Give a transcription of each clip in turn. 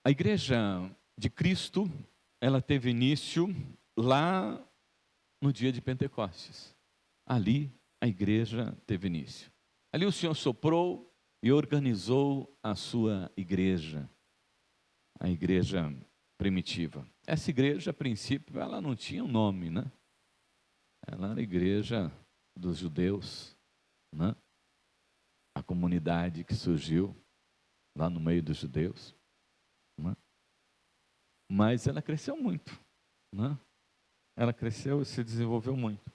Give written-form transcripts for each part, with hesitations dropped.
A igreja de Cristo, ela teve início lá no dia de Pentecostes. Ali a igreja teve início. Ali o Senhor soprou e organizou a sua igreja, a igreja primitiva. Essa igreja, a princípio, ela não tinha um nome, né? Ela era a igreja dos judeus, né? A comunidade que surgiu lá no meio dos judeus, né? Mas ela cresceu muito, né? Ela cresceu e se desenvolveu muito.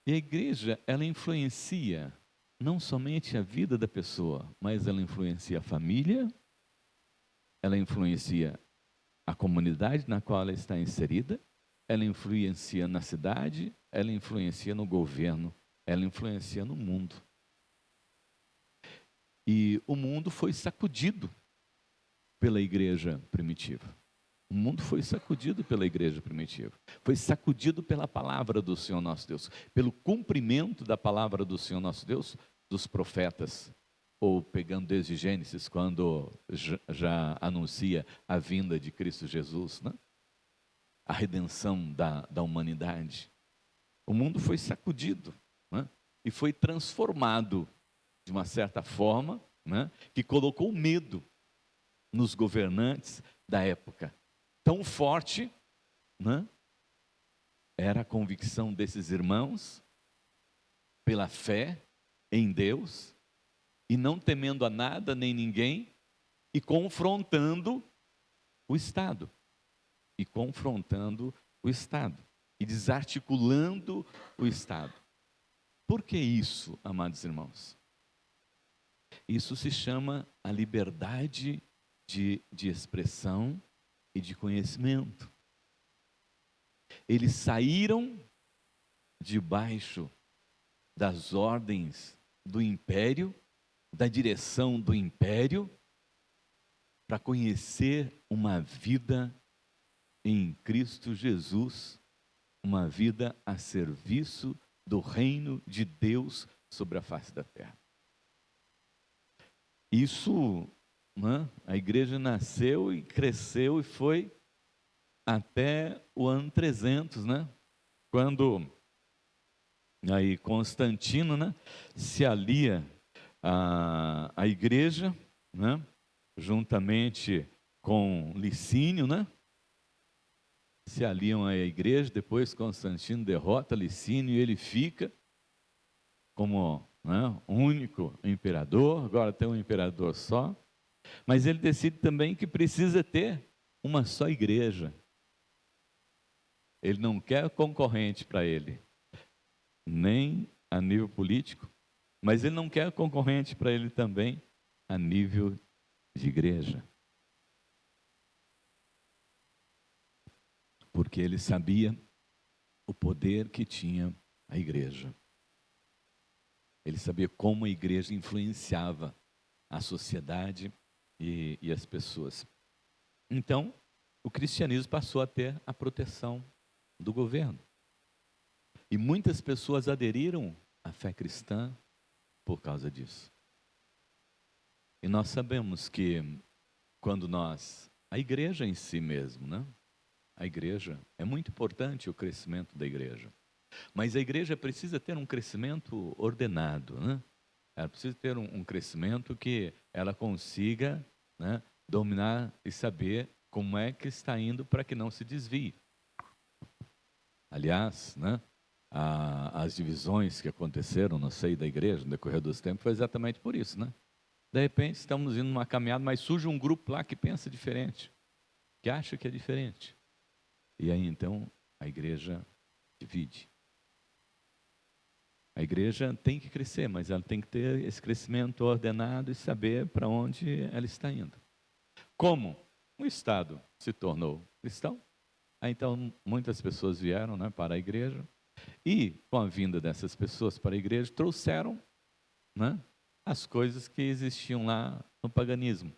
E a igreja, ela influencia não somente a vida da pessoa, mas ela influencia a família, ela influencia a comunidade na qual ela está inserida, ela influencia na cidade, ela influencia no governo, ela influencia no mundo. E o mundo foi sacudido pela igreja primitiva. O mundo foi sacudido pela igreja primitiva. Foi sacudido pela palavra do Senhor nosso Deus, pelo cumprimento da palavra do Senhor nosso Deus, dos profetas, ou pegando desde Gênesis, quando já anuncia a vinda de Cristo Jesus, né? A redenção da humanidade. O mundo foi sacudido, né? E foi transformado de uma certa forma, né? Que colocou medo nos governantes da época. Tão forte, né? Era a convicção desses irmãos, pela fé em Deus, e não temendo a nada nem ninguém, e confrontando o Estado. E confrontando o Estado. E desarticulando o Estado. Por que isso, amados irmãos? Isso se chama a liberdade de expressão e de conhecimento. Eles saíram debaixo das ordens do império, da direção do império, para conhecer uma vida em Cristo Jesus, uma vida a serviço do reino de Deus sobre a face da terra. Isso, né, a igreja nasceu e cresceu e foi até o ano 300, né? Quando aí Constantino, né, se alia à igreja, né, juntamente com Licínio, né, se aliam à igreja. Depois Constantino derrota Licínio e ele fica como, né, único imperador. Agora tem um imperador só, mas ele decide também que precisa ter uma só igreja. Ele não quer concorrente para ele, nem a nível político, mas ele não quer concorrente para ele também a nível de igreja. Porque ele sabia o poder que tinha a igreja. Ele sabia como a igreja influenciava a sociedade e as pessoas. Então, o cristianismo passou a ter a proteção do governo. E muitas pessoas aderiram à fé cristã por causa disso. E nós sabemos que quando a igreja em si mesmo, né? A igreja, é muito importante o crescimento da igreja. Mas a igreja precisa ter um crescimento ordenado, né? Ela precisa ter um crescimento que ela consiga, né, dominar e saber como é que está indo para que não se desvie. Aliás, né, as divisões que aconteceram no seio da igreja no decorrer dos tempos foi exatamente por isso, né? De repente estamos indo numa caminhada, mas surge um grupo lá que pensa diferente, que acha que é diferente. E aí então a igreja divide. A igreja tem que crescer, mas ela tem que ter esse crescimento ordenado e saber para onde ela está indo. Como o Estado se tornou cristão, aí então muitas pessoas vieram, né, para a igreja, e com a vinda dessas pessoas para a igreja, trouxeram, né, as coisas que existiam lá no paganismo.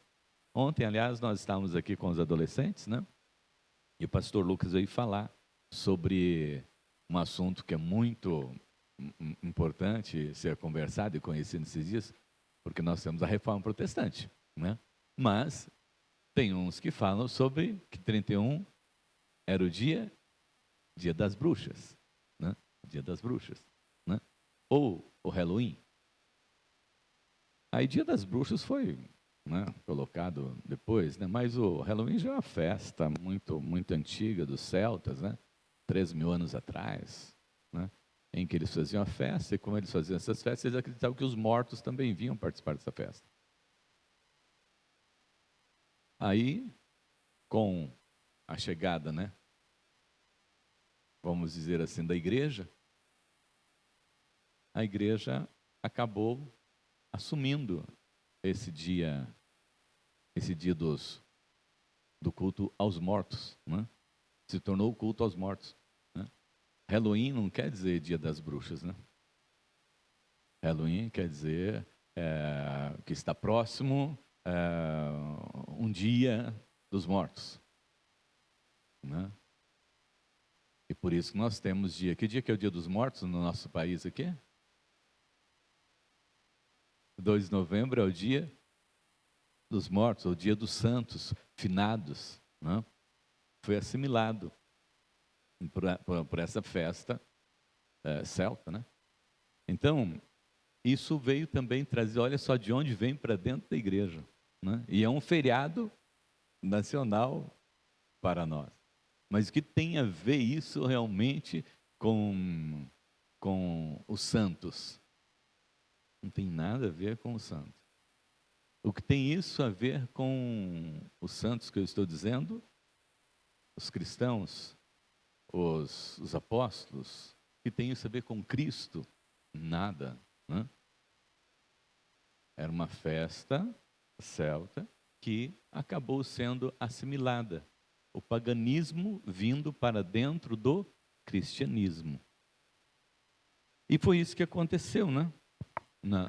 Ontem, aliás, nós estávamos aqui com os adolescentes, né, e o pastor Lucas veio falar sobre um assunto que é muito importante ser conversado e conhecido nesses dias, porque nós temos a reforma protestante, né? Mas Tem uns que falam sobre que 31 era o dia das bruxas, né? Dia das bruxas, né? Ou o Halloween. Aí dia das bruxas foi, né, colocado depois, né? Mas o Halloween já é uma festa muito antiga dos celtas, né? 3.000 anos atrás, né? Em que eles faziam a festa, e como eles faziam essas festas, eles acreditavam que os mortos também vinham participar dessa festa. Aí, com a chegada, né, vamos dizer assim, da igreja, a igreja acabou assumindo esse dia do culto aos mortos, né? Se tornou o culto aos mortos, né? Halloween não quer dizer dia das bruxas, né? Halloween quer dizer que está próximo um dia dos mortos, né? E por isso que nós temos dia. Que dia que é o dia dos mortos no nosso país aqui? 2 de novembro é o dia dos mortos, o dia dos santos, finados, né? Foi assimilado por essa festa celta, né? Então, isso veio também trazer, olha só de onde vem para dentro da igreja, né? E é um feriado nacional para nós. Mas o que tem a ver isso realmente com os santos? Não tem nada a ver com os santos. O que tem isso a ver com os santos que eu estou dizendo? Os cristãos, os apóstolos, o que tem isso a ver com Cristo? Nada, né? Era uma festa celta que acabou sendo assimilada. O paganismo vindo para dentro do cristianismo. E foi isso que aconteceu, né?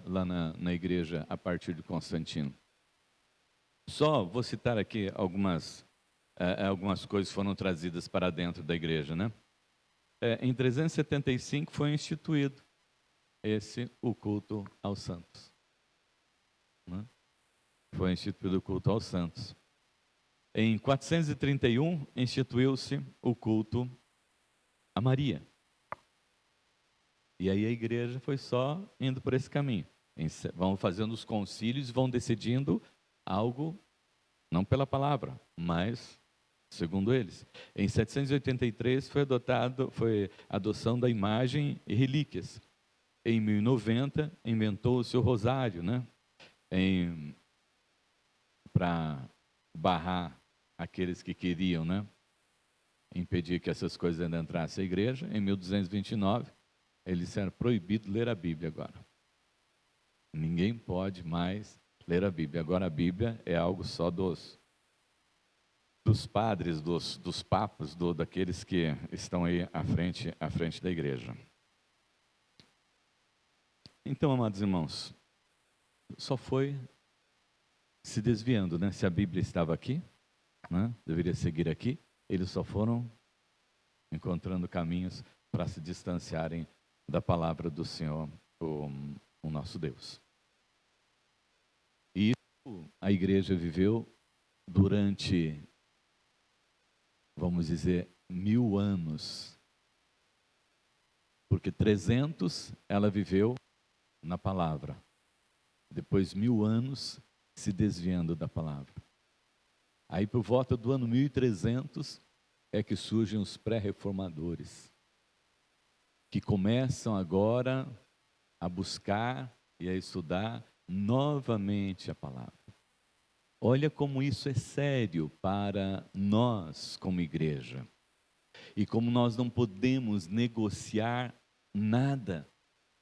Lá na igreja a partir de Constantino. Só vou citar aqui algumas coisas que foram trazidas para dentro da igreja, né? Em 375 foi instituído o culto aos santos, né? Foi instituído o culto aos santos. Em 431 instituiu-se o culto a Maria. E aí a igreja foi só indo por esse caminho. Vão fazendo os concílios, vão decidindo algo, não pela palavra, mas segundo eles. Em 783 foi a adoção da imagem e relíquias. Em 1090 inventou-se o rosário, né? Para barrar aqueles que queriam, né, impedir que essas coisas ainda entrassem à igreja. Em 1229 eles eram proibidos de ler a Bíblia agora. Ninguém pode mais ler a Bíblia. Agora a Bíblia é algo só dos padres, dos papas, daqueles que estão aí à frente da igreja. Então, amados irmãos, só foi se desviando, né? Se a Bíblia estava aqui, né, deveria seguir aqui, eles só foram encontrando caminhos para se distanciarem da palavra do Senhor, o nosso Deus. E isso a igreja viveu durante, vamos dizer, 1000 anos. Porque 300 ela viveu na palavra. Depois 1000 anos se desviando da palavra. Aí por volta do ano 1300 é que surgem os pré-reformadores, que começam agora a buscar e a estudar novamente a palavra. Olha como isso é sério para nós como igreja. E como nós não podemos negociar nada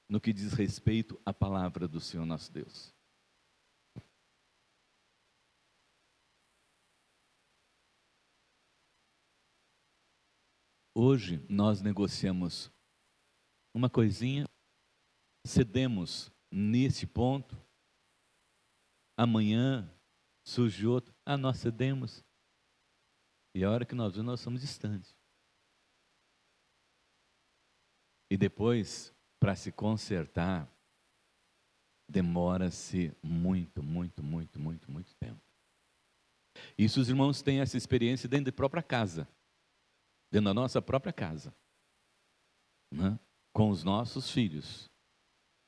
no que diz respeito à palavra do Senhor nosso Deus. Hoje nós negociamos uma coisinha, cedemos nesse ponto, amanhã surge outro, nós cedemos, e a hora que nós vemos, nós somos distantes. E depois, para se consertar, demora-se muito tempo. Isso os irmãos têm essa experiência dentro da própria casa, dentro da nossa própria casa, né? Com os nossos filhos,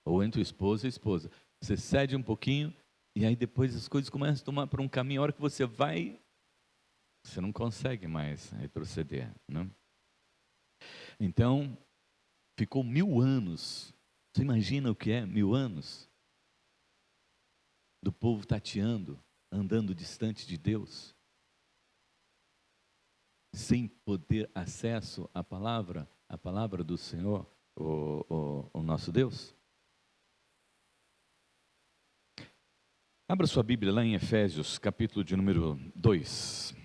ou entre o esposo e a esposa. Você cede um pouquinho, e aí depois as coisas começam a tomar para um caminho. A hora que você vai, você não consegue mais retroceder, né? Então, ficou 1000 anos. Você imagina o que é 1000 anos? Do povo tateando, andando distante de Deus, sem poder acesso à palavra do Senhor, o nosso Deus. Abra sua Bíblia lá em Efésios, capítulo de número 2.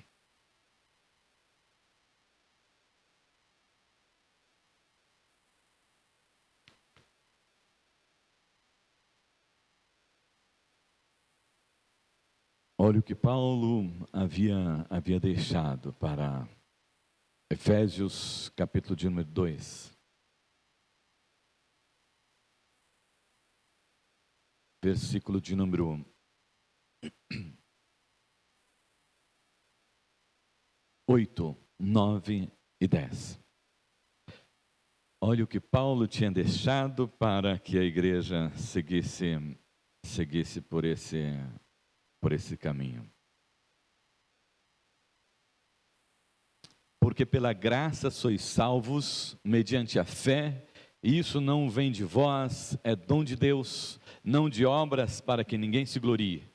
Olha o que Paulo havia deixado para Efésios, capítulo de número 2. Versículo de número 8, 9 e 10. Olha o que Paulo tinha deixado para que a igreja seguisse por esse caminho. Porque pela graça sois salvos, mediante a fé, e isso não vem de vós, é dom de Deus, não de obras para que ninguém se glorie.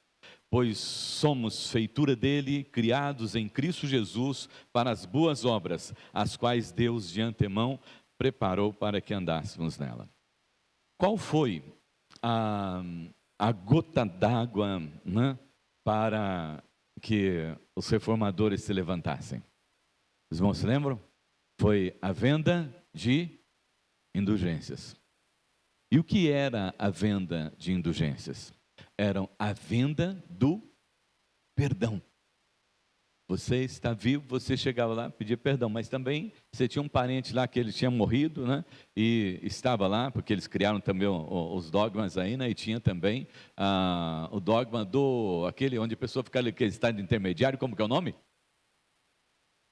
Pois somos feitura dele, criados em Cristo Jesus, para as boas obras, as quais Deus de antemão preparou para que andássemos nela. Qual foi a gota d'água, né, para que os reformadores se levantassem? Os irmãos se lembram? Foi a venda de indulgências. E o que era a venda de indulgências? Era a venda do perdão. Você está vivo, você chegava lá, pedia perdão, mas também você tinha um parente lá que ele tinha morrido, né? E estava lá, porque eles criaram também os dogmas aí, né? E tinha também o dogma aquele onde a pessoa fica ali, aquele estado intermediário, como que é o nome?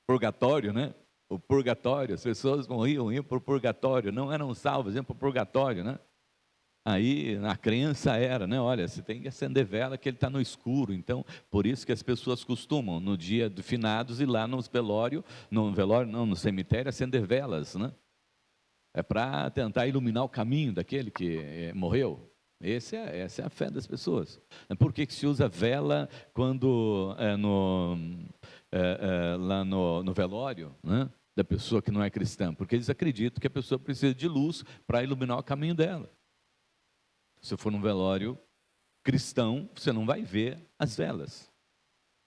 Purgatório, né? O purgatório, as pessoas iam para o purgatório, não eram salvas, iam para o purgatório, né? Aí a crença era, né? Olha, você tem que acender vela que ele está no escuro. Então, por isso que as pessoas costumam, no dia do finados, ir lá no velório, não, no cemitério, acender velas, né? É para tentar iluminar o caminho daquele que morreu. Essa é a fé das pessoas. Por que se usa vela quando lá no velório, né, da pessoa que não é cristã? Porque eles acreditam que a pessoa precisa de luz para iluminar o caminho dela. Se for num velório cristão, você não vai ver as velas,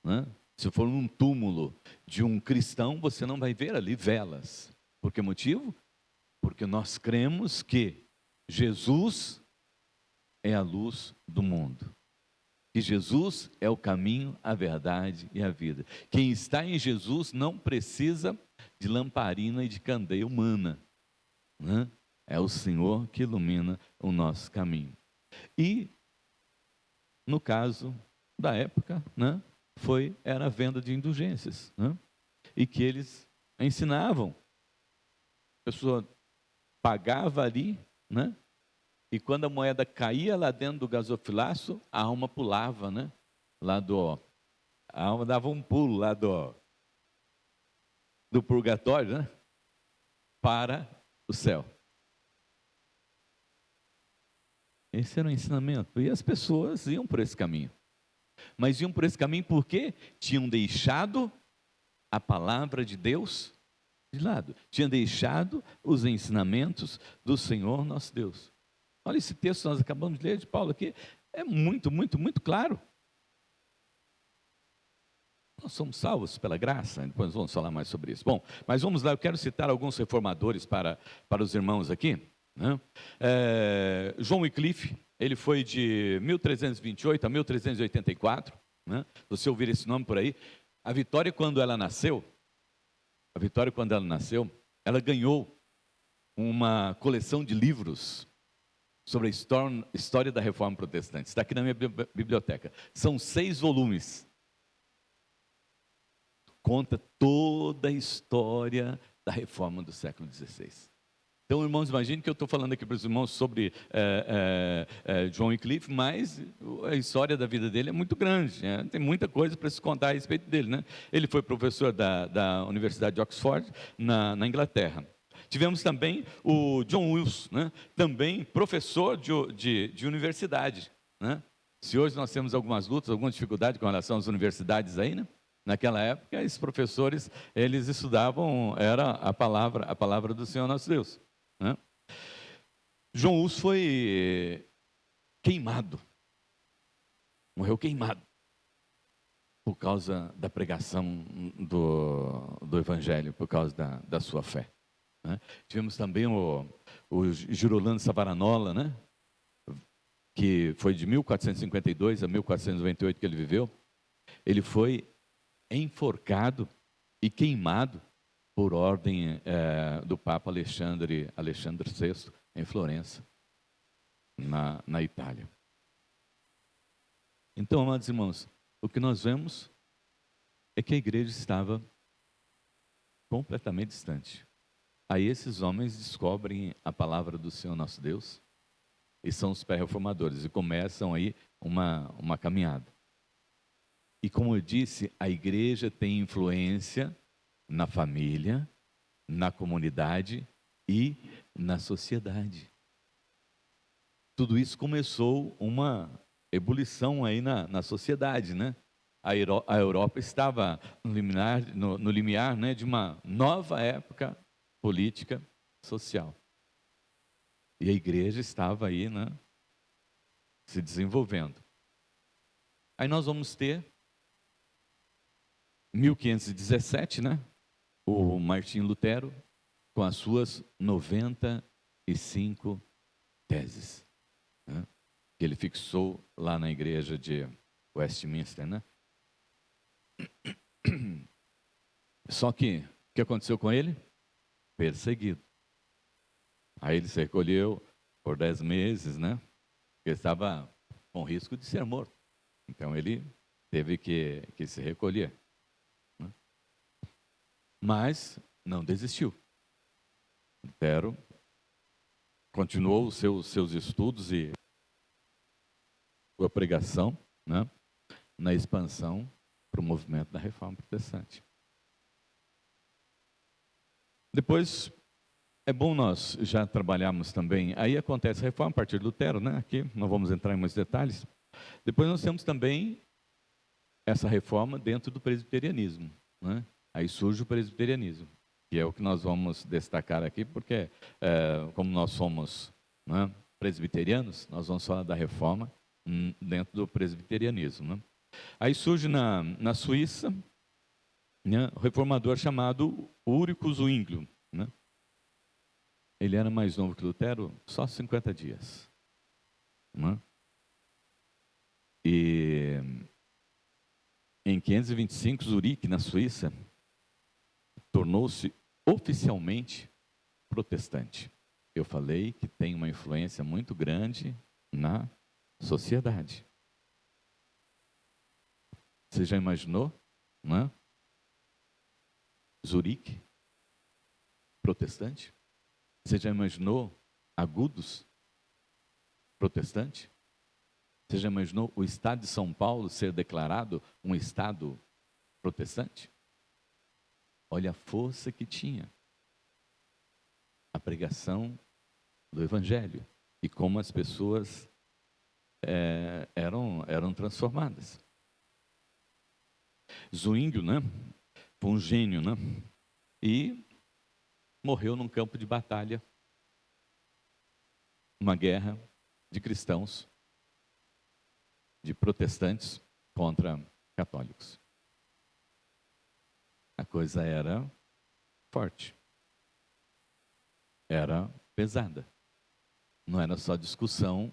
né? Se for num túmulo de um cristão, você não vai ver ali velas. Por que motivo? Porque nós cremos que Jesus é a luz do mundo. Que Jesus é o caminho, a verdade e a vida. Quem está em Jesus não precisa de lamparina e de candeia humana, né? É o Senhor que ilumina o nosso caminho. E, no caso da época, né, era a venda de indulgências, né? E que eles ensinavam. A pessoa pagava ali, né? E quando a moeda caía lá dentro do gasofilaço, a alma pulava, né? A alma dava um pulo lá do purgatório, né? Para o céu. Esse era o ensinamento. E as pessoas iam por esse caminho. Mas iam por esse caminho porque tinham deixado a palavra de Deus de lado. Tinham deixado os ensinamentos do Senhor nosso Deus. Olha esse texto que nós acabamos de ler de Paulo aqui. É muito, muito, muito claro. Nós somos salvos pela graça, depois vamos falar mais sobre isso. Bom, mas vamos lá, eu quero citar alguns reformadores para os irmãos aqui, né? John Wycliffe, ele foi de 1328 a 1384, né? Você ouvir esse nome por aí. A Vitória, quando ela nasceu, ela ganhou uma coleção de livros sobre a história da Reforma Protestante. Está aqui na minha biblioteca. São 6 volumes. conta toda a história da reforma do século XVI. Então, irmãos, imagine que eu estou falando aqui para os irmãos sobre John Wycliffe, mas a história da vida dele é muito grande, né? Tem muita coisa para se contar a respeito dele, né? Ele foi professor da Universidade de Oxford, na Inglaterra. Tivemos também o John Wilson, né? Também professor de universidade, né? Se hoje nós temos algumas lutas, alguma dificuldade com relação às universidades aí, né? Naquela época, esses professores, eles estudavam, era a palavra do Senhor nosso Deus, né? João Hus foi queimado, morreu queimado, por causa da pregação do Evangelho, por causa da sua fé, né? Tivemos também o Girolamo Savonarola, né? Que foi de 1452 a 1498 que ele viveu. Ele foi enforcado e queimado por ordem do Papa Alexandre VI, em Florença, na Itália. Então, amados irmãos, o que nós vemos é que a igreja estava completamente distante. Aí esses homens descobrem a palavra do Senhor nosso Deus, e são os pré-reformadores, e começam aí uma caminhada. E como eu disse, a igreja tem influência na família, na comunidade e na sociedade. Tudo isso começou uma ebulição aí na sociedade, né? A Europa estava no limiar, né, de uma nova época política, social. E a igreja estava aí, né, se desenvolvendo. Aí nós vamos ter 1517, né? O Martinho Lutero, com as suas 95 teses, né? Que ele fixou lá na igreja de Westminster, né? Só que, o que aconteceu com ele? Perseguido. Aí ele se recolheu por 10 meses, né? Ele estava com risco de ser morto. Então ele teve que se recolher. Mas não desistiu. Lutero continuou os seus estudos e sua pregação, né, na expansão para o movimento da Reforma Protestante. Depois, é bom nós já trabalharmos também, aí acontece a Reforma a partir de Lutero, né? Aqui não vamos entrar em muitos detalhes. Depois nós temos também essa reforma dentro do presbiterianismo, né? Aí surge o presbiterianismo, que é o que nós vamos destacar aqui, porque como nós somos, né, presbiterianos, nós vamos falar da reforma dentro do presbiterianismo, né? Aí surge na Suíça, né, o reformador chamado Ulrico Zwinglio, né? Ele era mais novo que Lutero, só 50 dias, né? E em 525, Zurique, na Suíça, tornou-se oficialmente protestante. Eu falei que tem uma influência muito grande na sociedade. Você já imaginou, né? Zurique, protestante? Você já imaginou Agudos, protestante? Você já imaginou o estado de São Paulo ser declarado um estado protestante? Olha a força que tinha a pregação do Evangelho e como as pessoas eram transformadas. Zwinglio, né, foi um gênio, né, e morreu num campo de batalha, uma guerra de cristãos, de protestantes contra católicos. A coisa era forte, era pesada. Não era só discussão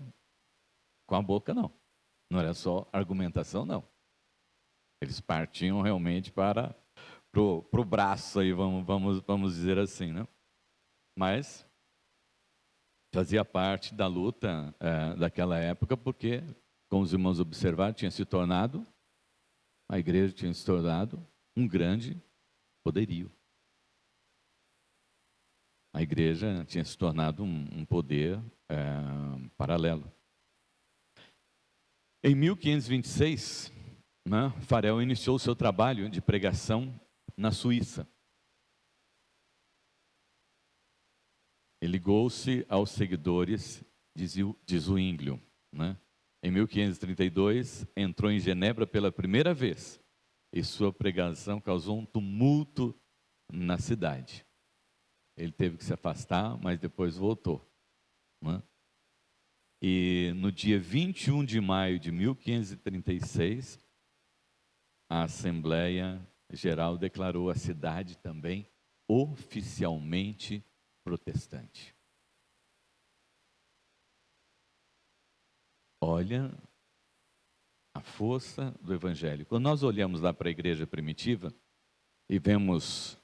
com a boca, não. Não era só argumentação, não. Eles partiam realmente para o braço, aí, vamos dizer assim, né? Mas fazia parte da luta daquela época, porque, como os irmãos observaram, a igreja tinha se tornado um grande poderio. A igreja tinha se tornado um poder paralelo. Em 1526, né, Farel iniciou seu trabalho de pregação na Suíça. Ele ligou-se aos seguidores de Zwinglio, né? Em 1532, entrou em Genebra pela primeira vez e sua pregação causou um tumulto na cidade. Ele teve que se afastar, mas depois voltou, né? E no dia 21 de maio de 1536, a Assembleia Geral declarou a cidade também oficialmente protestante. Olha a força do Evangelho. Quando nós olhamos lá para a igreja primitiva e vemos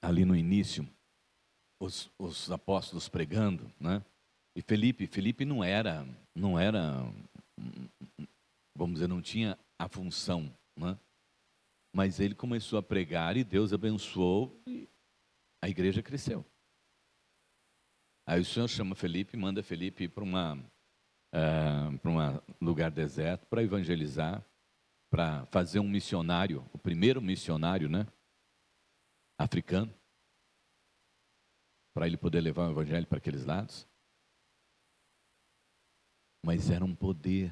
ali no início os apóstolos pregando, né? E Felipe não era, vamos dizer, não tinha a função, né? Mas ele começou a pregar e Deus abençoou e a igreja cresceu. Aí o Senhor chama Felipe, manda Felipe ir para um lugar deserto para evangelizar, para fazer um missionário, o primeiro missionário, né, africano, para ele poder levar o evangelho para aqueles lados. Mas era um poder.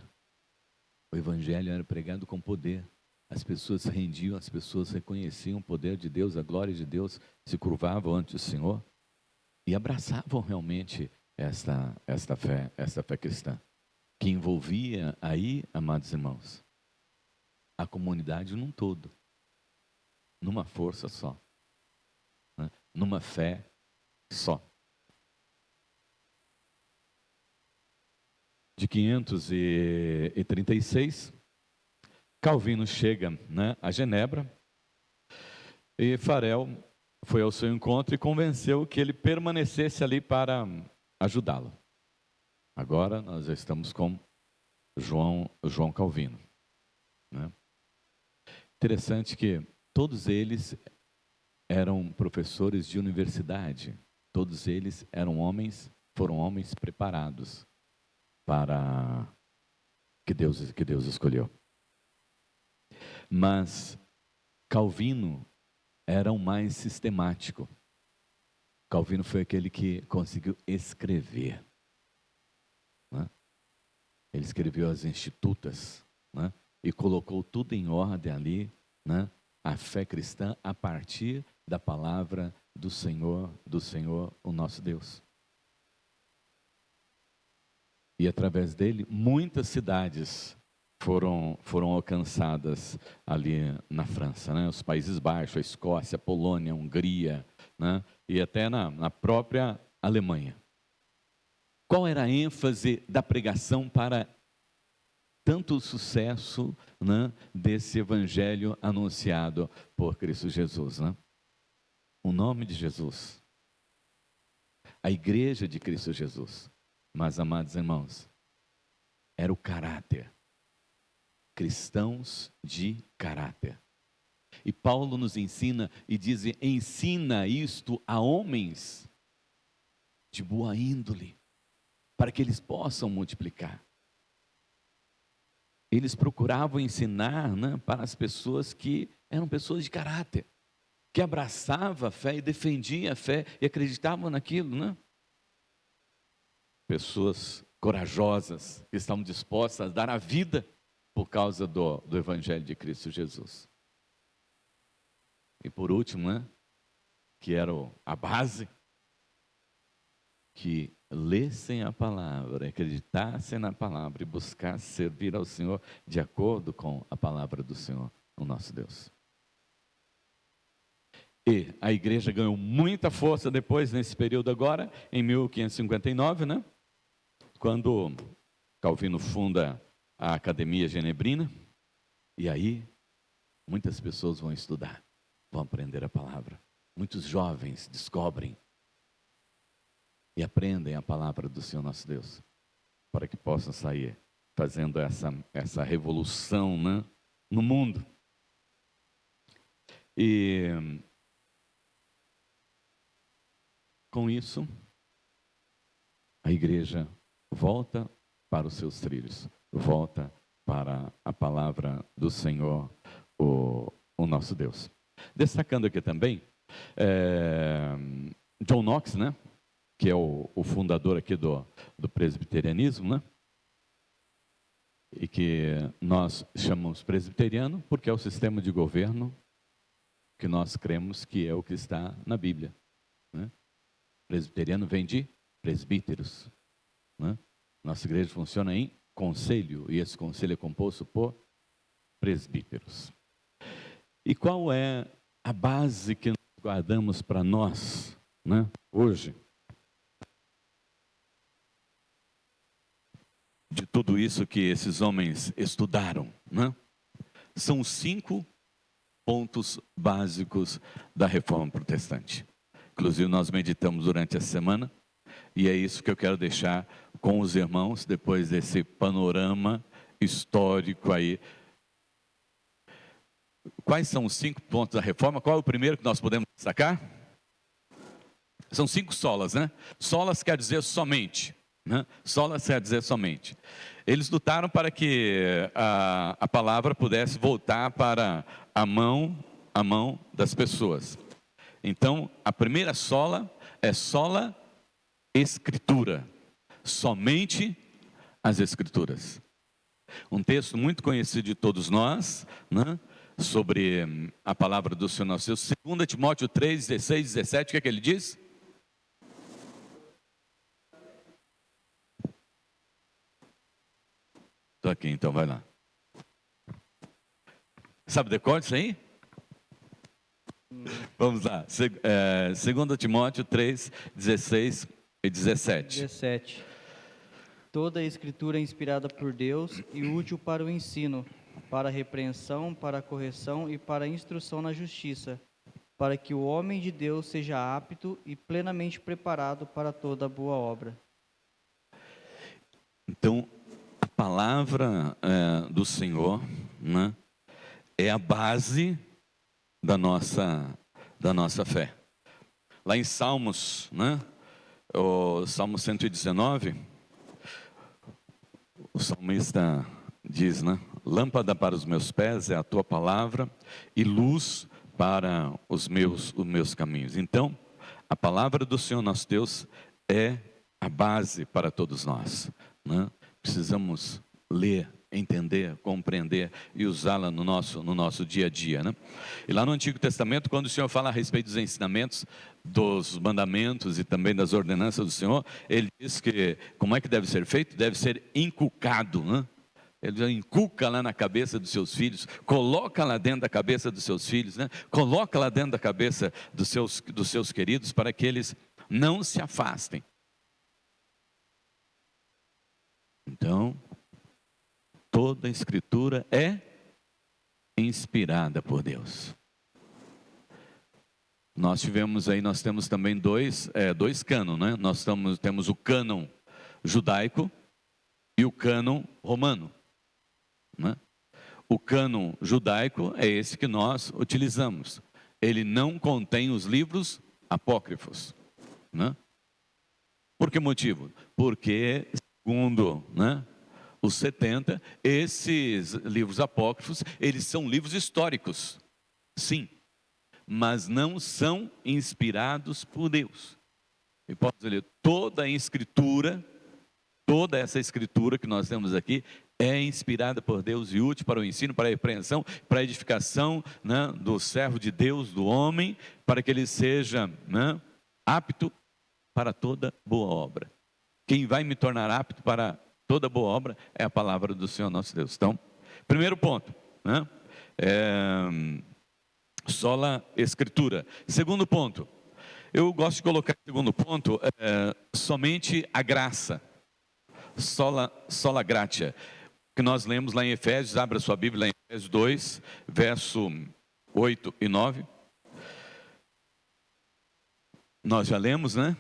O evangelho era pregado com poder. As pessoas se rendiam, as pessoas reconheciam o poder de Deus, a glória de Deus, se curvavam ante o Senhor e abraçavam realmente esta fé cristã, que envolvia aí, amados irmãos, a comunidade num todo, numa força só, né? Numa fé só. De 536, Calvino chega, né, a Genebra e Farel foi ao seu encontro e convenceu que ele permanecesse ali para ajudá-lo. Agora nós já estamos com João Calvino, né? Interessante que todos eles eram professores de universidade, todos eles foram homens preparados para que Deus escolheu. Mas Calvino era o mais sistemático. Calvino foi aquele que conseguiu escrever, né? Ele escreveu as Institutas, né? E colocou tudo em ordem ali, né? A fé cristã a partir da palavra do Senhor, o nosso Deus. E através dele, muitas cidades foram alcançadas ali na França, né? Os Países Baixos, a Escócia, a Polônia, a Hungria, né? E até na própria Alemanha. Qual era a ênfase da pregação para tanto o sucesso, né, desse evangelho anunciado por Cristo Jesus, né? O nome de Jesus, a igreja de Cristo Jesus. Mas, amados irmãos, era o caráter. Cristãos de caráter. E Paulo nos ensina e diz: ensina isto a homens de boa índole, para que eles possam multiplicar. Eles procuravam ensinar, né, para as pessoas que eram pessoas de caráter, que abraçavam a fé e defendiam a fé e acreditavam naquilo, né? Pessoas corajosas, que estavam dispostas a dar a vida por causa do Evangelho de Cristo Jesus. E por último, né, que era a base, que lessem a palavra, acreditassem na palavra e buscassem servir ao Senhor de acordo com a palavra do Senhor, o nosso Deus. E a igreja ganhou muita força depois, nesse período agora, em 1559, né? Quando Calvino funda a Academia Genebrina, e aí muitas pessoas vão estudar, vão aprender a palavra. Muitos jovens descobrem e aprendem a palavra do Senhor nosso Deus, para que possam sair fazendo essa revolução, né, no mundo. E com isso, a igreja volta para os seus trilhos, volta para a palavra do Senhor, o nosso Deus. Destacando aqui também, John Knox, né, que é o fundador aqui do presbiterianismo, né, e que nós chamamos presbiteriano porque é o sistema de governo que nós cremos que é o que está na Bíblia, né? Presbiteriano vem de presbíteros, né? Nossa igreja funciona em conselho, e esse conselho é composto por presbíteros. E qual é a base que nós guardamos para nós, né, hoje, de tudo isso que esses homens estudaram, né? São 5 pontos básicos da reforma protestante. Inclusive nós meditamos durante a semana, e é isso que eu quero deixar com os irmãos, depois desse panorama histórico aí. Quais são os 5 pontos da reforma? Qual é o primeiro que nós podemos destacar? São 5 solas, né? Solas quer dizer somente, né? Solas quer dizer somente. Eles lutaram para que a palavra pudesse voltar para a mão das pessoas. Então, a primeira sola é sola Escritura, somente as Escrituras. Um texto muito conhecido de todos nós, né, sobre a palavra do Senhor nosso Deus, 2 Timóteo 3, 16, 17, o que é que ele diz? Estou aqui, então vai lá. Sabe decor isso aí? Vamos lá. 2 Timóteo 3, 16 e 17. 17. Toda a escritura é inspirada por Deus e útil para o ensino, para a repreensão, para a correção e para a instrução na justiça, para que o homem de Deus seja apto e plenamente preparado para toda boa obra. Então, a palavra do Senhor, né, é a base da nossa fé. Lá em Salmos, né, o Salmo 119, o salmista diz, né, lâmpada para os meus pés é a tua palavra e luz para os meus caminhos. Então, a palavra do Senhor nosso Deus é a base para todos nós, né? Precisamos ler, entender, compreender e usá-la no nosso dia a dia, né? E lá no Antigo Testamento, quando o Senhor fala a respeito dos ensinamentos, dos mandamentos e também das ordenanças do Senhor, ele diz que como é que deve ser feito? Deve ser inculcado, né? Ele inculca lá na cabeça dos seus filhos, coloca lá dentro da cabeça dos seus filhos, né? Coloca lá dentro da cabeça dos seus queridos, para que eles não se afastem. Então, toda a Escritura é inspirada por Deus. Nós temos também dois cânon, né? Temos o cânon judaico e o cânon romano, né? O cânon judaico é esse que nós utilizamos. Ele não contém os livros apócrifos, né? Por que motivo? Porque, segundo, né, os 70, esses livros apócrifos, eles são livros históricos, sim, mas não são inspirados por Deus. E posso dizer, toda essa escritura que nós temos aqui é inspirada por Deus e útil para o ensino, para a repreensão, para a edificação, né, do servo de Deus, do homem, para que ele seja, né, apto para toda boa obra. Quem vai me tornar apto para toda boa obra é a palavra do Senhor nosso Deus. Então, primeiro ponto, né, sola Escritura. Segundo ponto, eu gosto de colocar segundo ponto, somente a graça, sola gratia, que nós lemos lá em Efésios. Abra sua Bíblia lá em Efésios 2, verso 8 e 9. Nós já lemos, né?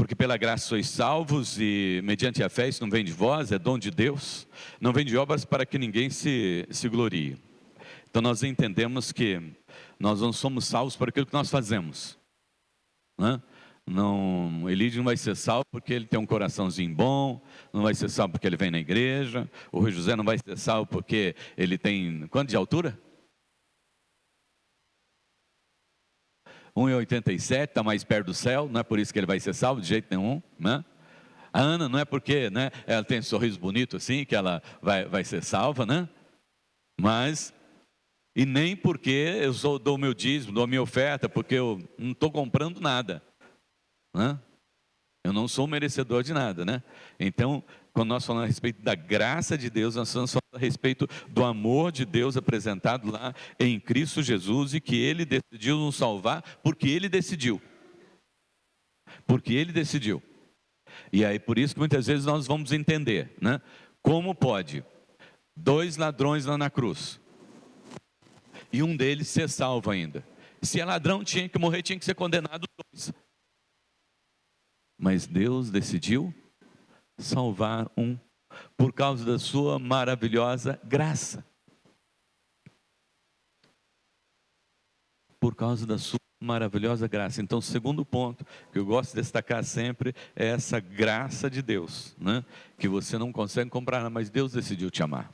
Porque pela graça sois salvos, e mediante a fé, isso não vem de vós, é dom de Deus, não vem de obras para que ninguém se glorie. Então nós entendemos que nós não somos salvos por aquilo que nós fazemos, né? Não, Elidio não vai ser salvo porque ele tem um coraçãozinho bom, não vai ser salvo porque ele vem na igreja, o Rui José não vai ser salvo porque ele tem, quanto de altura? 1,87, está mais perto do céu, não é por isso que ele vai ser salvo de jeito nenhum, né? A Ana não é porque, né, ela tem um sorriso bonito assim, que ela vai ser salva, né? Mas, e nem porque eu dou meu dízimo, dou minha oferta, porque eu não estou comprando nada, né? Eu não sou merecedor de nada, né? Então, quando nós falamos a respeito da graça de Deus, nós estamos falando a respeito do amor de Deus apresentado lá em Cristo Jesus, e que Ele decidiu nos salvar, porque Ele decidiu. Porque Ele decidiu. E aí, por isso que muitas vezes nós vamos entender, né? Como pode 2 ladrões lá na cruz, e um deles ser salvo ainda? Se é ladrão, tinha que morrer, tinha que ser condenado os 2. Mas Deus decidiu salvar um, por causa da sua maravilhosa graça. Por causa da sua maravilhosa graça. Então, o segundo ponto que eu gosto de destacar sempre é essa graça de Deus, né? Que você não consegue comprar, mas Deus decidiu te amar.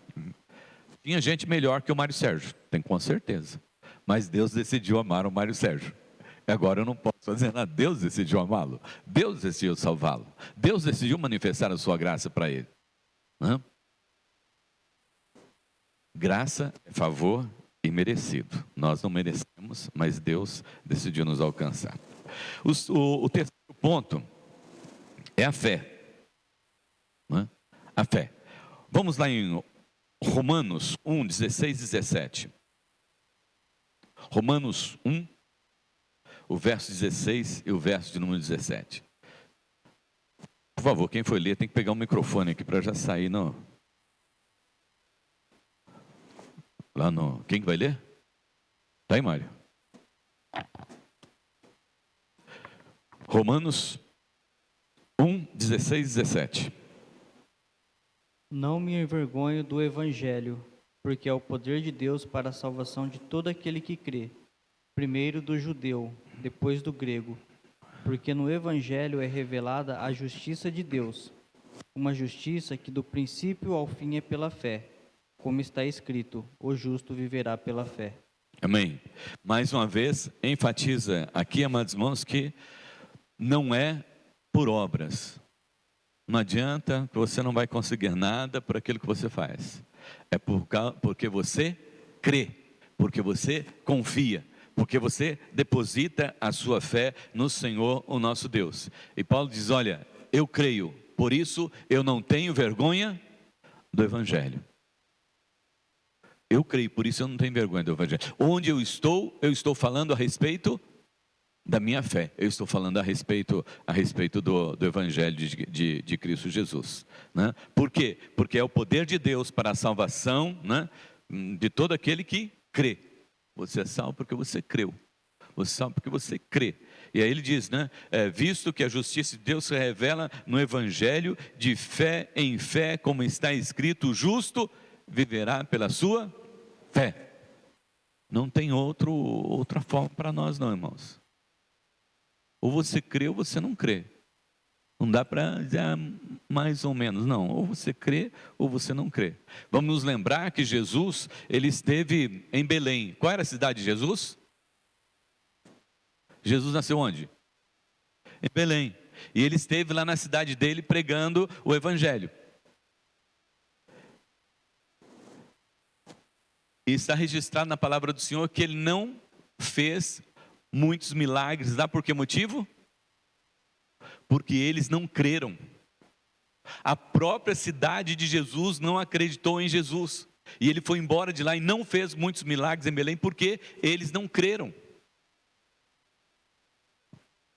Tinha gente melhor que o Mário Sérgio, tem com certeza, mas Deus decidiu amar o Mário Sérgio. Agora eu não posso fazer nada. Deus decidiu amá-lo, Deus decidiu salvá-lo, Deus decidiu manifestar a sua graça para ele, né? Graça é favor imerecido. Nós não merecemos, mas Deus decidiu nos alcançar. O terceiro ponto é a fé, né? A fé. Vamos lá em Romanos 1, 16 e 17. Romanos 1, o verso 16 e o verso de número 17. Por favor, quem for ler tem que pegar um microfone aqui para já sair lá no... Quem que vai ler? Tá aí, Mário. Romanos 1, 16 e 17. Não me envergonho do Evangelho, porque é o poder de Deus para a salvação de todo aquele que crê, primeiro do judeu, depois do grego, porque no Evangelho é revelada a justiça de Deus, uma justiça que do princípio ao fim é pela fé, como está escrito, o justo viverá pela fé. Amém. Mais uma vez, enfatiza aqui, amados irmãos, que não é por obras. Não adianta que você não vai conseguir nada por aquilo que você faz. É porque você crê, porque você confia, porque você deposita a sua fé no Senhor, o nosso Deus. E Paulo diz, olha, eu creio, por isso eu não tenho vergonha do Evangelho. Eu creio, por isso eu não tenho vergonha do Evangelho. Onde eu estou falando a respeito da minha fé. Eu estou falando a respeito do Evangelho de Cristo Jesus, né? Por quê? Porque é o poder de Deus para a salvação, né, de todo aquele que crê. Você é salvo porque você creu. Você é salvo porque você crê. E aí ele diz, né, visto que a justiça de Deus se revela no Evangelho, de fé em fé, como está escrito, o justo viverá pela sua fé. Não tem outra forma para nós não, irmãos. Ou você crê ou você não crê. Não dá para dizer mais ou menos, não. Ou você crê ou você não crê. Vamos nos lembrar que Jesus, ele esteve em Belém. Qual era a cidade de Jesus? Jesus nasceu onde? Em Belém. E ele esteve lá na cidade dele pregando o Evangelho. E está registrado na palavra do Senhor que ele não fez muitos milagres lá. Por que motivo? Porque eles não creram. A própria cidade de Jesus não acreditou em Jesus. E ele foi embora de lá e não fez muitos milagres em Belém porque eles não creram.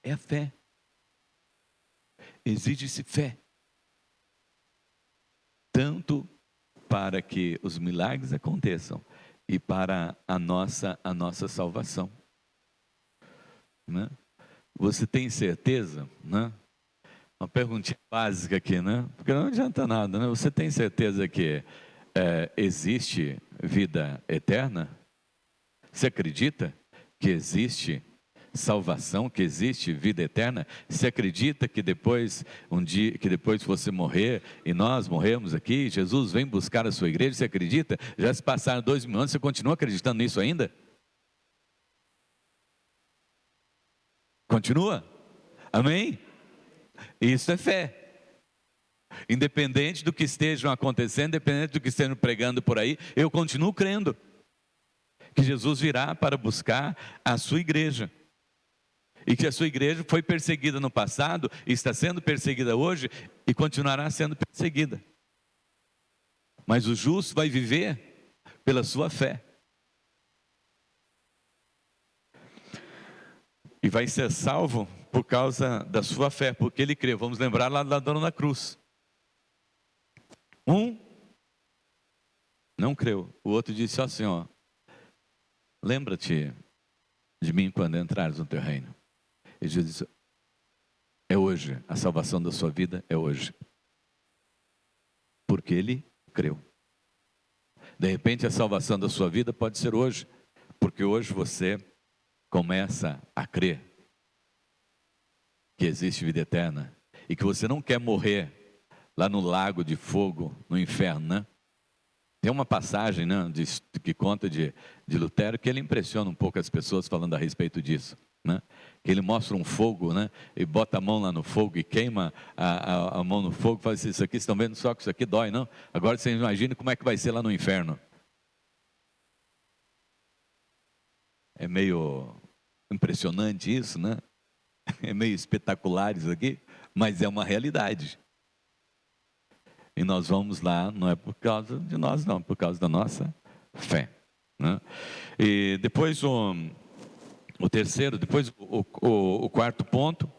É a fé. Exige-se fé. Tanto para que os milagres aconteçam e para a nossa salvação, né? Você tem certeza, né, Uma perguntinha básica aqui, né? Porque não adianta nada, né? Você tem certeza que existe vida eterna? Você acredita que existe salvação, que existe vida eterna? Você acredita que depois, que depois que você morrer, e nós morremos aqui, Jesus vem buscar a sua igreja? Você acredita? Já se passaram 2000 anos, você continua acreditando nisso ainda? Continua? Amém? Isso é fé. Independente do que estejam acontecendo, independente do que estejam pregando por aí, eu continuo crendo que Jesus virá para buscar a sua igreja. E que a sua igreja foi perseguida no passado, está sendo perseguida hoje e continuará sendo perseguida. Mas o justo vai viver pela sua fé. E vai ser salvo por causa da sua fé, porque ele creu. Vamos lembrar lá da dona na cruz. Um não creu, o outro disse assim, ó: lembra-te de mim quando entrares no teu reino. E Jesus disse: é hoje, a salvação da sua vida é hoje. Porque ele creu. De repente a salvação da sua vida pode ser hoje, porque hoje você começa a crer que existe vida eterna e que você não quer morrer lá no lago de fogo, no inferno, né? Tem uma passagem, né, que conta de Lutero, que ele impressiona um pouco as pessoas falando a respeito disso, né? Que ele mostra um fogo, né, e bota a mão lá no fogo e queima a mão no fogo, fala assim: isso aqui, estão vendo só que isso aqui dói, não? Agora vocês imaginam como é que vai ser lá no inferno. É meio impressionante isso, né? É meio espetacular isso aqui, mas é uma realidade. E nós vamos lá, não é por causa de nós, não, é por causa da nossa fé, né? E depois o terceiro, depois o quarto ponto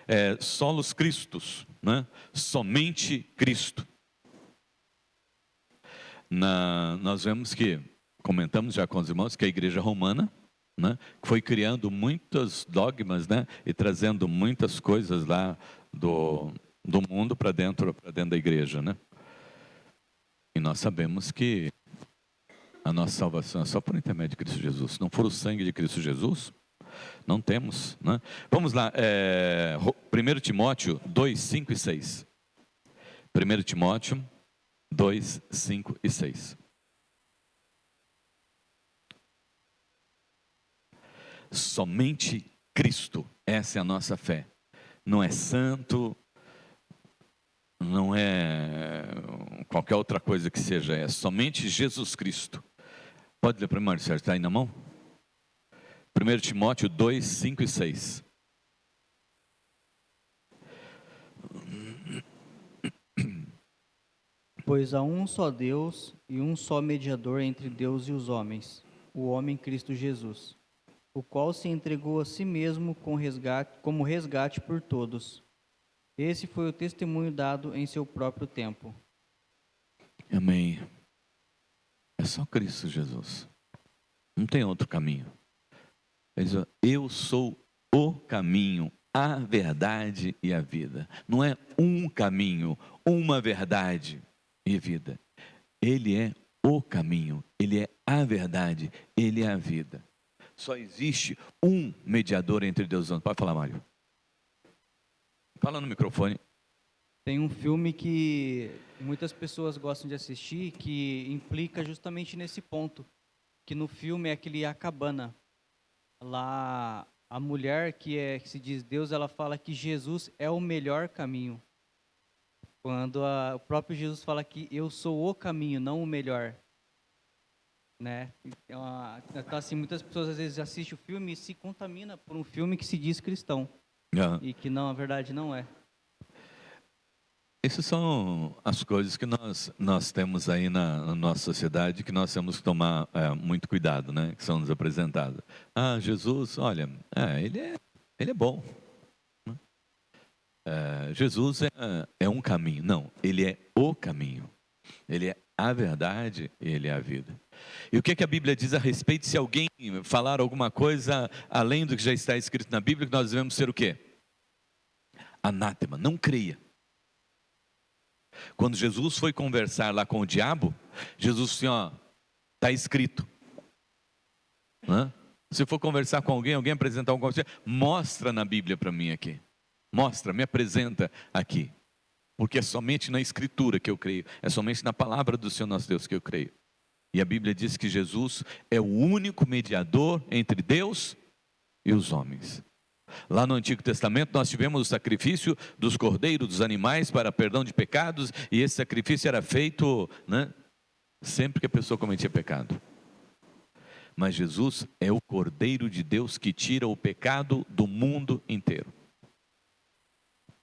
é solos Christus, né? Somente Cristo. Nós vemos que, comentamos já com os irmãos, que a igreja romana, né, foi criando muitos dogmas, né, e trazendo muitas coisas lá do mundo para dentro da igreja, né? E nós sabemos que a nossa salvação é só por intermédio de Cristo Jesus. Se não for o sangue de Cristo Jesus, não temos, né? Vamos lá, 1 Timóteo 2, 5 e 6. 1 Timóteo 2, 5 e 6. Somente Cristo, essa é a nossa fé. Não é santo, não é qualquer outra coisa que seja, é somente Jesus Cristo. Pode ler para mim, Marcelo, está aí na mão? 1 Timóteo 2, 5 e 6. Pois há um só Deus e um só mediador entre Deus e os homens, o homem Cristo Jesus, o qual se entregou a si mesmo como resgate por todos. Esse foi o testemunho dado em seu próprio tempo. Amém. É só Cristo Jesus. Não tem outro caminho. Eu sou o caminho, a verdade e a vida. Não é um caminho, uma verdade e vida. Ele é o caminho, ele é a verdade, ele é a vida. Só existe um mediador entre Deus e os homens. Pode falar, Mário. Fala no microfone. Tem um filme que muitas pessoas gostam de assistir que implica justamente nesse ponto, que no filme é aquele A Cabana. Lá a mulher que se diz Deus, ela fala que Jesus é o melhor caminho. Quando o próprio Jesus fala que eu sou o caminho, não o melhor, né? Então assim, muitas pessoas às vezes assistem o filme e se contamina por um filme que se diz cristão e que não, na verdade não é. Essas são as coisas que nós temos aí na nossa sociedade, que nós temos que tomar muito cuidado, né? Que são nos apresentadas. Ah, Jesus, olha, ele é bom. Jesus é um caminho. Não, ele é o caminho. Ele é a verdade, ele é a vida. E o que a Bíblia diz a respeito, se alguém falar alguma coisa além do que já está escrito na Bíblia, que nós devemos ser o quê? Anátema, não creia. Quando Jesus foi conversar lá com o diabo, Jesus disse, ó, está escrito. Se for conversar com alguém apresentar alguma coisa, mostra na Bíblia para mim aqui. Mostra, me apresenta aqui. Porque é somente na Escritura que eu creio. É somente na palavra do Senhor nosso Deus que eu creio. E a Bíblia diz que Jesus é o único mediador entre Deus e os homens. Lá no Antigo Testamento nós tivemos o sacrifício dos cordeiros, dos animais para perdão de pecados. E esse sacrifício era feito, sempre que a pessoa cometia pecado. Mas Jesus é o Cordeiro de Deus que tira o pecado do mundo inteiro.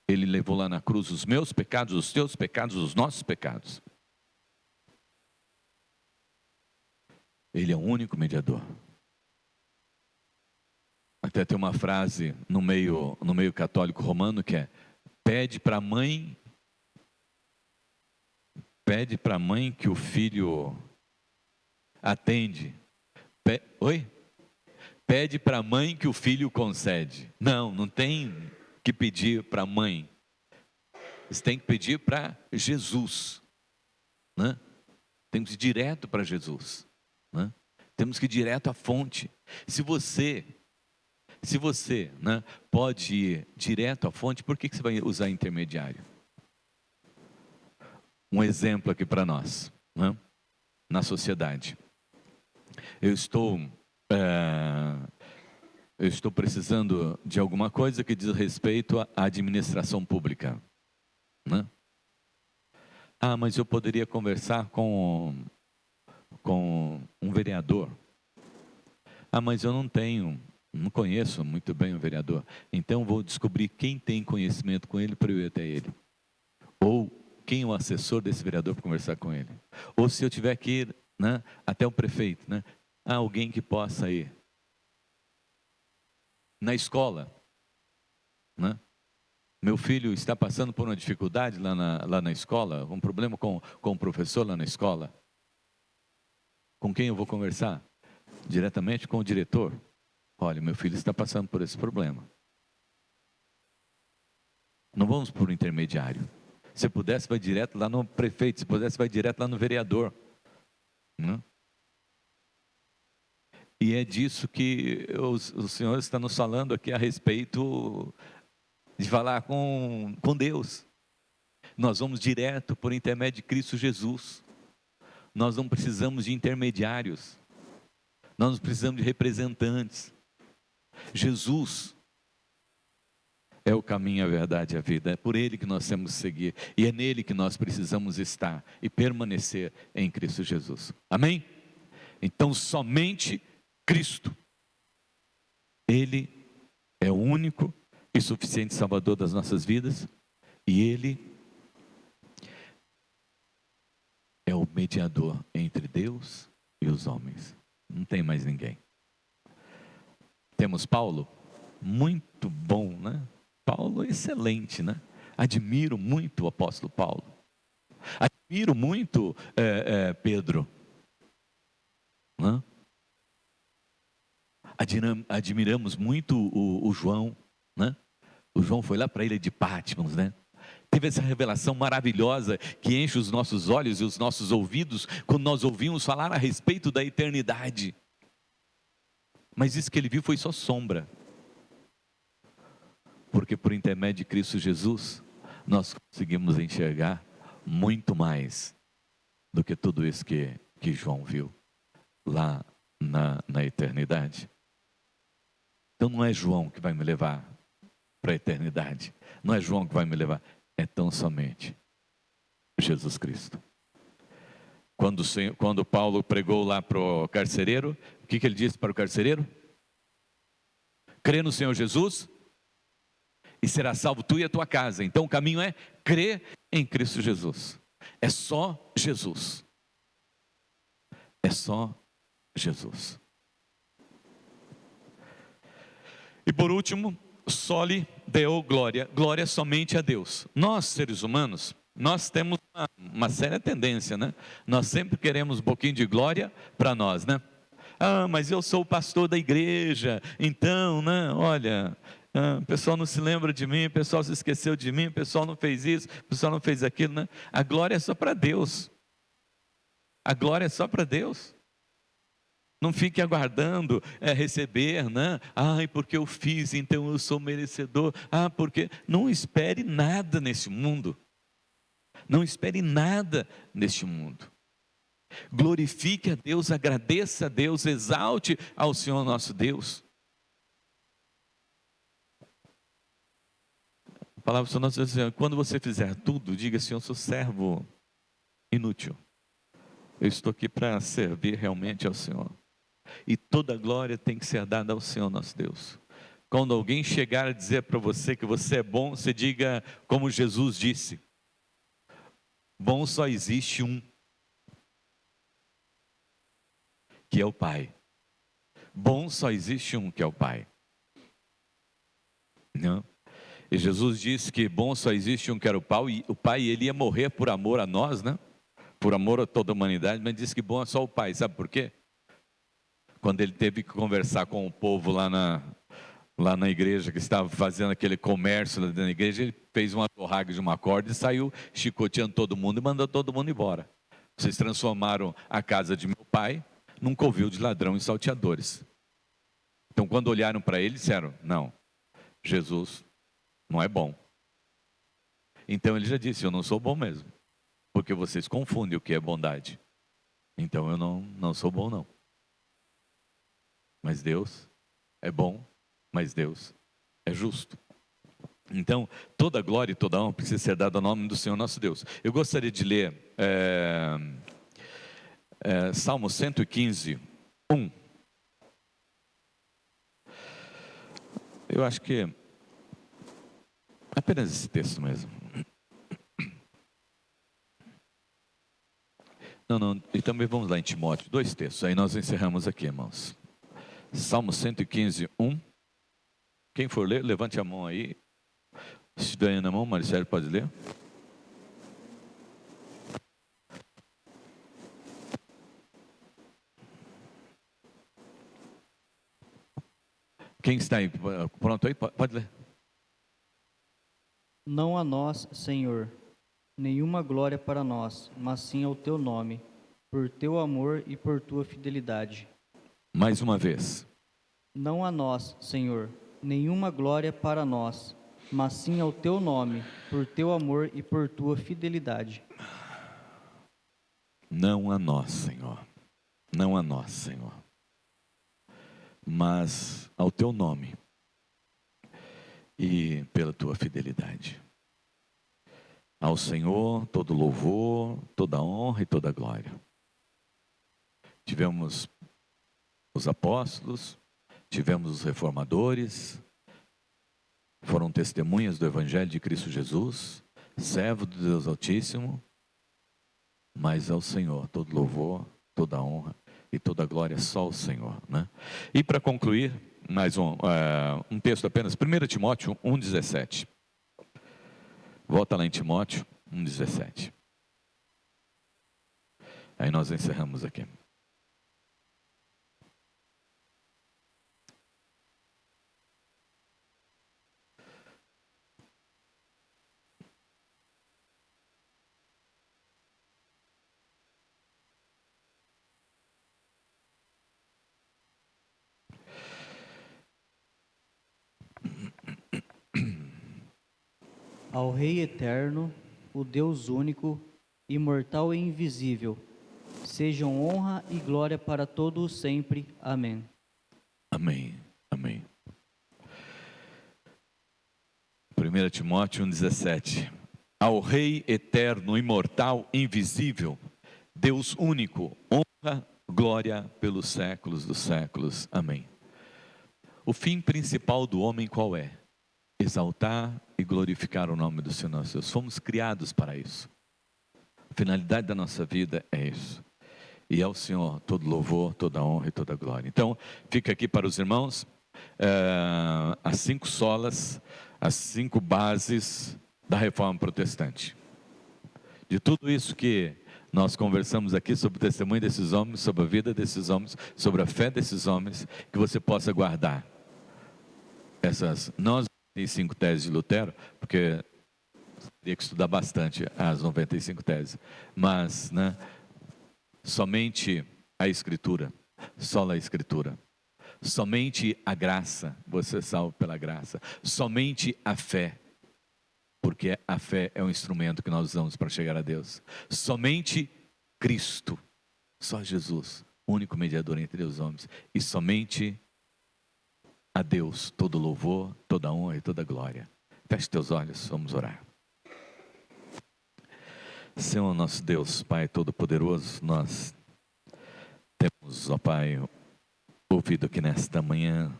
Ele levou lá na cruz os meus pecados, os teus pecados, os nossos pecados. Ele é o único mediador. Até tem uma frase no meio católico romano que é: pede para a mãe que o filho atende. Oi? Pede para a mãe que o filho concede. Não tem que pedir para a mãe. Você tem que pedir para Jesus. Temos que ir direto para Jesus. Temos que ir direto à fonte. Se você pode ir direto à fonte, por que você vai usar intermediário? Um exemplo aqui para nós, na sociedade. Eu estou precisando de alguma coisa que diz respeito à administração pública. Mas eu poderia conversar com um vereador. Mas eu não conheço muito bem o vereador. Então vou descobrir quem tem conhecimento com ele para eu ir até ele. Ou quem é o assessor desse vereador para conversar com ele. Ou se eu tiver que ir até o prefeito, alguém que possa ir. Na escola, meu filho está passando por uma dificuldade lá na escola, um problema com o professor lá na escola. Com quem eu vou conversar? Diretamente com o diretor. Olha, meu filho está passando por esse problema. Não vamos por um intermediário. Se pudesse, vai direto lá no prefeito. Se pudesse, vai direto lá no vereador. E é disso que o Senhor está nos falando aqui a respeito de falar com Deus. Nós vamos direto por intermédio de Cristo Jesus. Nós não precisamos de intermediários. Nós não precisamos de representantes. Jesus é o caminho, a verdade e a vida. É por Ele que nós temos que seguir. E é nele que nós precisamos estar e permanecer em Cristo Jesus. Amém? Então, somente Cristo. Ele é o único e suficiente Salvador das nossas vidas. E Ele é o mediador entre Deus e os homens. Não tem mais ninguém. Temos Paulo, muito bom, Paulo excelente, Admiro muito o apóstolo Paulo. Admiro muito Pedro. Admiramos muito o João, O João foi lá para a ilha de Patmos, Teve essa revelação maravilhosa que enche os nossos olhos e os nossos ouvidos quando nós ouvimos falar a respeito da eternidade. Mas isso que ele viu foi só sombra. Porque por intermédio de Cristo Jesus, nós conseguimos enxergar muito mais do que tudo isso que João viu lá na eternidade. Então não é João que vai me levar para a eternidade. Não é João que vai me levar. É tão somente Jesus Cristo. Quando Paulo pregou lá para o carcereiro, o que ele disse para o carcereiro? Crê no Senhor Jesus e será salvo tu e a tua casa. Então o caminho é crer em Cristo Jesus. É só Jesus. É só Jesus. E por último, soli deo glória. Glória somente a Deus. Nós, seres humanos, nós temos uma séria tendência, Nós sempre queremos um pouquinho de glória para nós, mas eu sou o pastor da igreja, então, olha, O pessoal não se lembra de mim, o pessoal se esqueceu de mim, o pessoal não fez isso, o pessoal não fez aquilo, né? A glória é só para Deus. A glória é só para Deus. Não fique aguardando receber, né? Porque eu fiz, então eu sou merecedor. Porque não espere nada nesse mundo. Não espere nada neste mundo. Glorifique a Deus, agradeça a Deus, exalte ao Senhor nosso Deus. A palavra do Senhor nosso Deus diz assim: quando você fizer tudo, diga assim: eu sou servo inútil. Eu estou aqui para servir realmente ao Senhor. E toda glória tem que ser dada ao Senhor nosso Deus. Quando alguém chegar a dizer para você que você é bom, você diga como Jesus disse: bom só existe um, que é o Pai. Bom só existe um, que é o Pai. Não? E Jesus disse que bom só existe um, que era o Pai, ele ia morrer por amor a nós, né? Por amor a toda a humanidade, mas disse que bom é só o Pai. Sabe por quê? Quando ele teve que conversar com o povo lá na igreja, que estava fazendo aquele comércio lá dentro da igreja, ele fez uma torraga de uma corda e saiu chicoteando todo mundo e mandou todo mundo embora. Vocês transformaram a casa de meu pai num covil de ladrão e salteadores. Então, quando olharam para ele, disseram: não, Jesus não é bom. Então ele já disse: eu não sou bom mesmo, porque vocês confundem o que é bondade. Então eu não sou bom não. Mas Deus é bom, mas Deus é justo. Então, toda glória e toda honra precisa ser dada ao nome do Senhor nosso Deus. Eu gostaria de ler Salmo 115, 1. Eu acho que apenas esse texto mesmo. Não, e também vamos lá em Timóteo, 2 textos, aí nós encerramos aqui, irmãos. Salmo 115, 1. Quem for ler, levante a mão aí. Se estiver na mão, Maricelo pode ler. Quem está aí, pronto aí, pode ler. Não a nós, Senhor, nenhuma glória para nós, mas sim ao teu nome, por teu amor e por tua fidelidade. Mais uma vez. Não a nós, Senhor, nenhuma glória para nós, mas sim ao teu nome, por teu amor e por tua fidelidade. Não a nós, Senhor. Não a nós, Senhor. Mas ao teu nome e pela tua fidelidade. Ao Senhor todo louvor, toda honra e toda glória. Tivemos os apóstolos, tivemos os reformadores, foram testemunhas do Evangelho de Cristo Jesus, servo de Deus Altíssimo, mas ao Senhor todo louvor, toda honra e toda glória só ao Senhor, né? E para concluir, mais um texto apenas, 1 Timóteo 1,17. Volta lá em Timóteo 1,17. Aí nós encerramos aqui. Ao Rei eterno, o Deus único, imortal e invisível, sejam honra e glória para todos sempre. Amém. Amém. Amém. 1 Timóteo 1,17. Ao Rei eterno, imortal, invisível, Deus único, honra, glória pelos séculos dos séculos. Amém. O fim principal do homem qual é? Exaltar e glorificar o nome do Senhor nosso Deus. Fomos criados para isso. A finalidade da nossa vida é isso. E ao Senhor todo louvor, toda honra e toda glória. Então, fica aqui para os irmãos as 5 solas, as 5 bases da reforma protestante. De tudo isso que nós conversamos aqui sobre o testemunho desses homens, sobre a vida desses homens, sobre a fé desses homens, que você possa guardar. essas, não as 95 teses de Lutero, porque teria que estudar bastante as 95 teses, mas, né, somente a Escritura, só a Escritura, somente a graça, você é salvo pela graça, somente a fé, porque a fé é um instrumento que nós usamos para chegar a Deus, somente Cristo, só Jesus, único mediador entre os homens, e somente a Deus todo louvor, toda honra e toda glória. Feche teus olhos, vamos orar. Senhor nosso Deus, Pai Todo-Poderoso, nós temos, ó Pai, ouvido aqui nesta manhã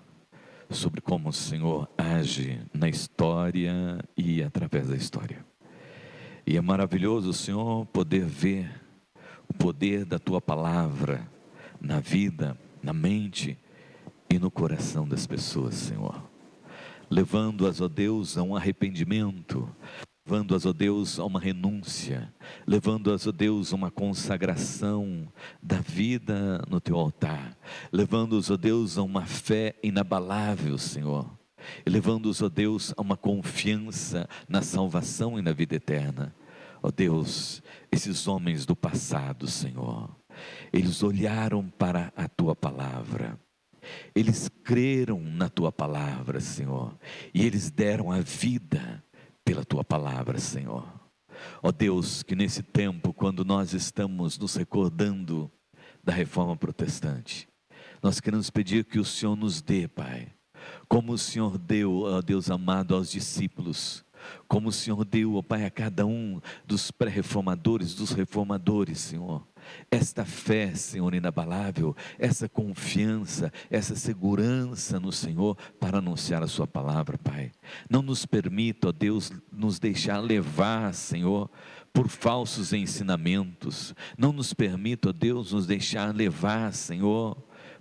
sobre como o Senhor age na história e através da história. E é maravilhoso, Senhor, poder ver o poder da Tua Palavra na vida, na mente e no coração das pessoas, Senhor. Levando-as, ó Deus, a um arrependimento, levando-as, ó Deus, a uma renúncia, levando-as, ó Deus, a uma consagração da vida no Teu altar, levando-os, ó Deus, a uma fé inabalável, Senhor, e levando-os, ó Deus, a uma confiança na salvação e na vida eterna. Ó Deus, esses homens do passado, Senhor, eles olharam para a Tua Palavra, eles creram na Tua Palavra, Senhor, e eles deram a vida pela Tua Palavra, Senhor. Ó Deus, que nesse tempo, quando nós estamos nos recordando da Reforma Protestante, nós queremos pedir que o Senhor nos dê, Pai, como o Senhor deu, ó Deus amado, aos discípulos, como o Senhor deu, ó Pai, a cada um dos pré-reformadores, dos reformadores, Senhor, esta fé, Senhor, inabalável, essa confiança, essa segurança no Senhor para anunciar a Sua palavra, Pai. Não nos permita, ó Deus, nos deixar levar, Senhor, por falsos ensinamentos. Não nos permita, ó Deus, nos deixar levar, Senhor,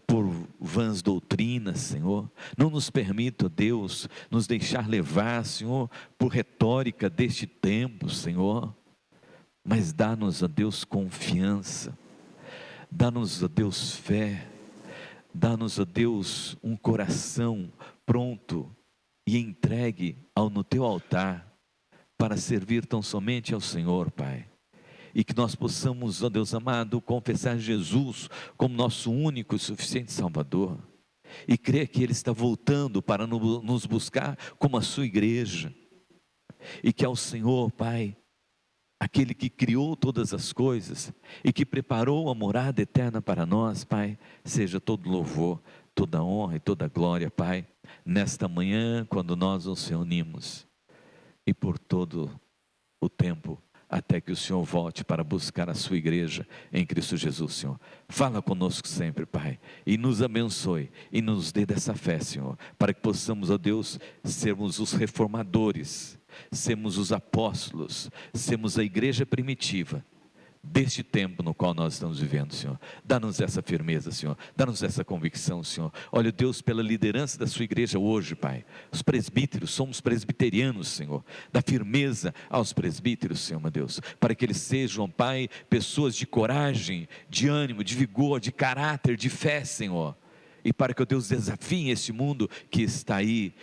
por vãs doutrinas, Senhor. Não nos permita, ó Deus, nos deixar levar, Senhor, por retórica deste tempo, Senhor. Mas dá-nos, ó Deus, confiança, dá-nos, ó Deus, fé, dá-nos, ó Deus, um coração pronto e entregue no Teu altar, para servir tão somente ao Senhor, Pai. E que nós possamos, ó Deus amado, confessar Jesus como nosso único e suficiente Salvador, e crer que Ele está voltando para nos buscar como a Sua igreja, e que ao Senhor, Pai, aquele que criou todas as coisas e que preparou a morada eterna para nós, Pai, seja todo louvor, toda honra e toda glória, Pai, nesta manhã, quando nós nos reunimos, e por todo o tempo, até que o Senhor volte para buscar a Sua igreja em Cristo Jesus, Senhor. Fala conosco sempre, Pai, e nos abençoe, e nos dê dessa fé, Senhor, para que possamos, ó Deus, sermos os reformadores, sermos os apóstolos, sermos a igreja primitiva deste tempo no qual nós estamos vivendo, Senhor. Dá-nos essa firmeza, Senhor, dá-nos essa convicção, Senhor. Olha, Deus, pela liderança da Sua igreja hoje, Pai, os presbíteros, somos presbiterianos, Senhor, dá firmeza aos presbíteros, Senhor, meu Deus, para que eles sejam, Pai, pessoas de coragem, de ânimo, de vigor, de caráter, de fé, Senhor, e para que, ó Deus, desafiem esse mundo que está aí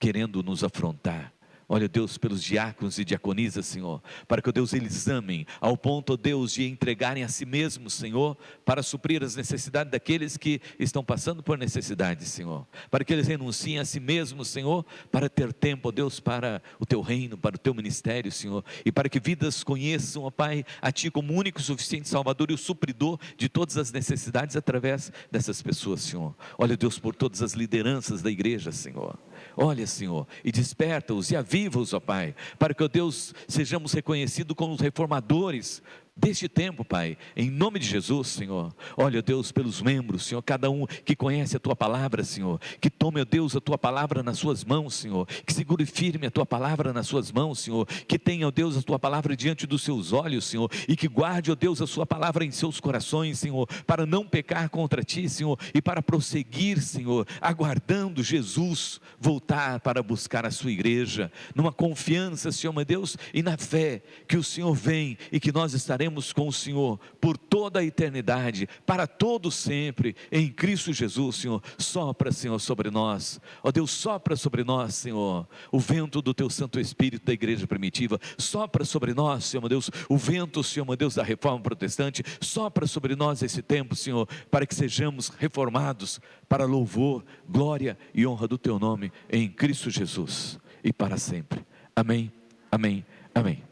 querendo nos afrontar. Olha, Deus, pelos diáconos e diaconisas, Senhor, para que, ó Deus, eles amem ao ponto, ó Deus, de entregarem a si mesmos, Senhor, para suprir as necessidades daqueles que estão passando por necessidades, Senhor, para que eles renunciem a si mesmos, Senhor, para ter tempo, ó Deus, para o Teu reino, para o Teu ministério, Senhor, e para que vidas conheçam, ó Pai, a Ti como único e suficiente Salvador e o supridor de todas as necessidades através dessas pessoas, Senhor. Olha, Deus, por todas as lideranças da igreja, Senhor. Olha, Senhor, e desperta-os e aviva-os, ó Pai, para que, ó Deus, sejamos reconhecidos como os reformadores deste tempo, Pai, em nome de Jesus, Senhor. Olha, Deus, pelos membros, Senhor, cada um que conhece a Tua palavra, Senhor, que tome, ó Deus, a Tua palavra nas suas mãos, Senhor, que segure firme a Tua palavra nas suas mãos, Senhor, que tenha, ó Deus, a Tua palavra diante dos seus olhos, Senhor, e que guarde, ó Deus, a Sua palavra em seus corações, Senhor, para não pecar contra Ti, Senhor, e para prosseguir, Senhor, aguardando Jesus voltar para buscar a Sua igreja, numa confiança, Senhor, meu Deus, e na fé que o Senhor vem e que nós estaremos estaremos com o Senhor por toda a eternidade, para todo sempre, em Cristo Jesus, Senhor. Sopra, Senhor, sobre nós, ó Deus, sopra sobre nós, Senhor, o vento do Teu Santo Espírito da igreja primitiva. Sopra sobre nós, Senhor, meu Deus, o vento, Senhor, meu Deus, da reforma protestante. Sopra sobre nós esse tempo, Senhor, para que sejamos reformados para louvor, glória e honra do Teu nome, em Cristo Jesus, e para sempre. Amém, amém, amém,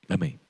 amém.